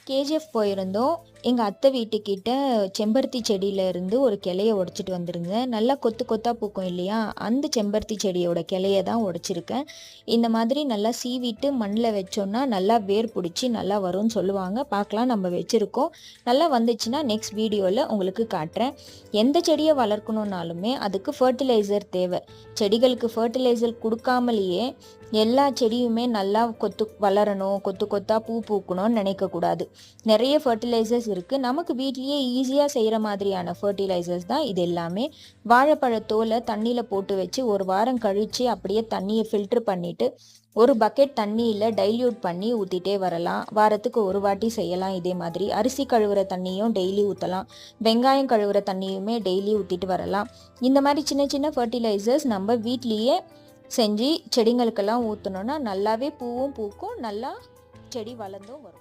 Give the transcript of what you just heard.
KGF போயிருந்தோம். எங்க அத்தை வீட்டுக்கிட்ட செம்பருத்தி செடியில இருந்து ஒரு கிளைய உடைச்சிட்டு வந்துருங்க. நல்லா கொத்து கொத்தா பூக்கும் இல்லையா? அந்த செம்பருத்தி செடியோட கிளைய தான் உடைச்சிருக்கேன். இந்த மாதிரி நல்லா சீவிட்டு மண்ணுல வச்சோம்னா நல்லா வேர் புடிச்சு நல்லா வரும்னு சொல்லுவாங்க. பார்க்கலாம் நம்ம வச்சிருக்கோம். நல்லா வந்துச்சுன்னா நெக்ஸ்ட் வீடியோல உங்களுக்கு காட்டுறேன். எந்த செடிய வளர்க்கணும்னாலுமே அதுக்கு ஃபர்டிலைசர் தேவை. செடிகளுக்கு ஃபர்டிலைசர் குடுக்காமலேயே எல்லா செடியுமே நல்லா வளரணும், கொத்து கொத்தா பூ பூக்கணும்னு நினைக்கக்கூடாது. நிறைய ஃபர்டிலைசர்ஸ் இருக்குது. நமக்கு வீட்லேயே ஈஸியாக செய்கிற மாதிரியான ஃபர்டிலைசர்ஸ் தான் இது எல்லாமே. வாழைப்பழத்தோலை தண்ணியில் போட்டு வச்சு ஒரு வாரம் கழித்து அப்படியே தண்ணியை ஃபில்ட்ரு பண்ணிவிட்டு ஒரு பக்கெட் தண்ணியில் டைல்யூட் பண்ணி ஊற்றிட்டே வரலாம். வாரத்துக்கு ஒரு வாட்டி செய்யலாம். இதே மாதிரி அரிசி கழுவுற தண்ணியும் டெய்லி ஊற்றலாம். வெங்காயம் கழுவுற தண்ணியுமே டெய்லி ஊற்றிட்டு வரலாம். இந்த மாதிரி சின்ன சின்ன ஃபர்டிலைசர்ஸ் நம்ம வீட்லேயே செஞ்சு செடிங்களுக்கெல்லாம் ஊற்றினோன்னா நல்லாவே பூவும் பூக்கும், நல்லா செடி வளர்ந்தும் வரும்.